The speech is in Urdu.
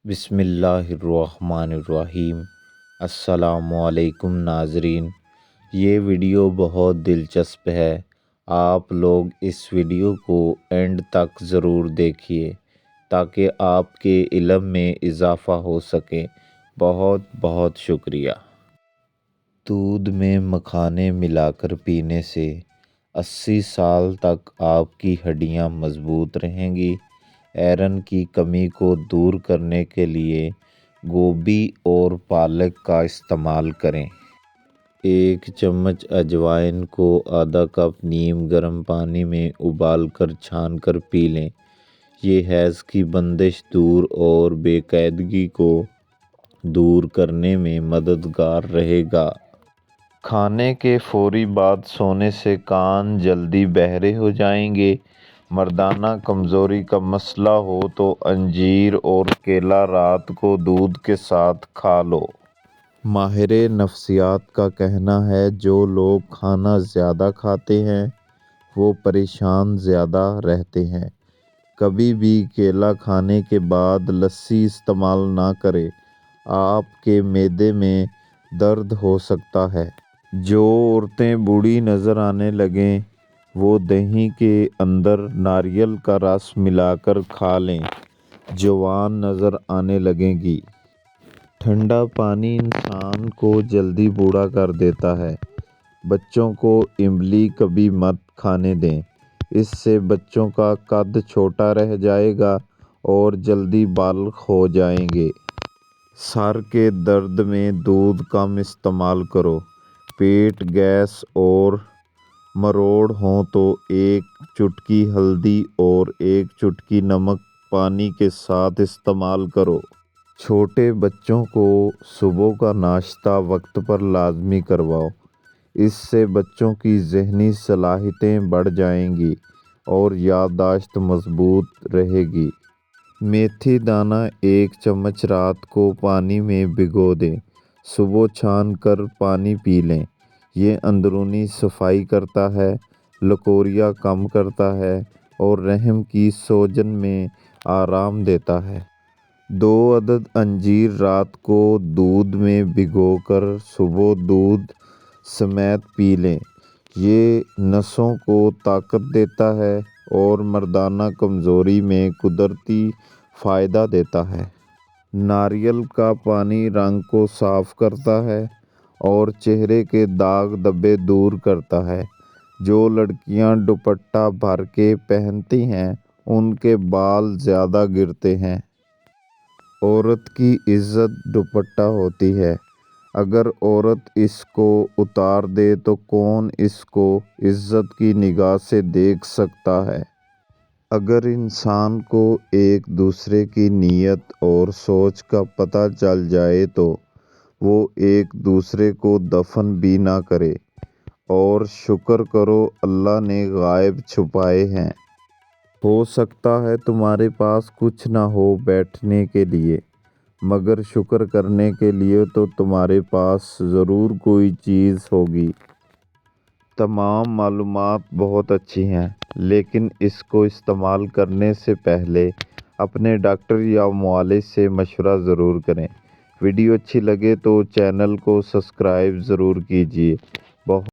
بسم اللہ الرحمن الرحیم۔ السلام علیکم ناظرین، یہ ویڈیو بہت دلچسپ ہے، آپ لوگ اس ویڈیو کو اینڈ تک ضرور دیکھیے تاکہ آپ کے علم میں اضافہ ہو سکے۔ بہت بہت شکریہ۔ دودھ میں مکھانے ملا کر پینے سے 80 سال تک آپ کی ہڈیاں مضبوط رہیں گی۔ آئرن کی کمی کو دور کرنے کے لیے گوبھی اور پالک کا استعمال کریں۔ 1 چمچ اجوائن کو آدھا کپ نیم گرم پانی میں ابال کر چھان کر پی لیں۔ یہ حیض کی بندش دور اور بے قاعدگی کو دور کرنے میں مددگار رہے گا۔ کھانے کے فوری بعد سونے سے کان جلدی بہرے ہو جائیں گے۔ مردانہ کمزوری کا مسئلہ ہو تو انجیر اور کیلا رات کو دودھ کے ساتھ کھا لو۔ ماہر نفسیات کا کہنا ہے جو لوگ کھانا زیادہ کھاتے ہیں وہ پریشان زیادہ رہتے ہیں۔ کبھی بھی کیلا کھانے کے بعد لسی استعمال نہ کریں، آپ کے معدے میں درد ہو سکتا ہے۔ جو عورتیں بوڑھی نظر آنے لگیں وہ دہی کے اندر ناریل کا رس ملا کر کھا لیں، جوان نظر آنے لگیں گی۔ ٹھنڈا پانی انسان کو جلدی بوڑھا کر دیتا ہے۔ بچوں کو املی کبھی مت کھانے دیں، اس سے بچوں کا قد چھوٹا رہ جائے گا اور جلدی بالغ ہو جائیں گے۔ سر کے درد میں دودھ کم استعمال کرو۔ پیٹ گیس اور مروڑ ہوں تو 1 چٹکی ہلدی اور 1 چٹکی نمک پانی کے ساتھ استعمال کرو۔ چھوٹے بچوں کو صبح کا ناشتہ وقت پر لازمی کرواؤ، اس سے بچوں کی ذہنی صلاحیتیں بڑھ جائیں گی اور یادداشت مضبوط رہے گی۔ میتھی دانہ 1 چمچ رات کو پانی میں بھگو دیں، صبح چھان کر پانی پی لیں۔ یہ اندرونی صفائی کرتا ہے، لکوریا کم کرتا ہے اور رحم کی سوجن میں آرام دیتا ہے۔ 2 عدد انجیر رات کو دودھ میں بھگو کر صبح دودھ سمیت پی لیں۔ یہ نسوں کو طاقت دیتا ہے اور مردانہ کمزوری میں قدرتی فائدہ دیتا ہے۔ ناریل کا پانی رنگ کو صاف کرتا ہے اور چہرے کے داغ دھبے دور کرتا ہے۔ جو لڑکیاں دوپٹہ بھر کے پہنتی ہیں ان کے بال زیادہ گرتے ہیں۔ عورت کی عزت دوپٹہ ہوتی ہے، اگر عورت اس کو اتار دے تو کون اس کو عزت کی نگاہ سے دیکھ سکتا ہے؟ اگر انسان کو ایک دوسرے کی نیت اور سوچ کا پتہ چل جائے تو وہ ایک دوسرے کو دفن بھی نہ کرے۔ اور شکر کرو اللہ نے غائب چھپائے ہیں۔ ہو سکتا ہے تمہارے پاس کچھ نہ ہو بیٹھنے کے لیے، مگر شکر کرنے کے لیے تو تمہارے پاس ضرور کوئی چیز ہوگی۔ تمام معلومات بہت اچھی ہیں لیکن اس کو استعمال کرنے سے پہلے اپنے ڈاکٹر یا معالج سے مشورہ ضرور کریں۔ ویڈیو اچھی لگے تو چینل کو سبسکرائب ضرور کیجیے۔ بہت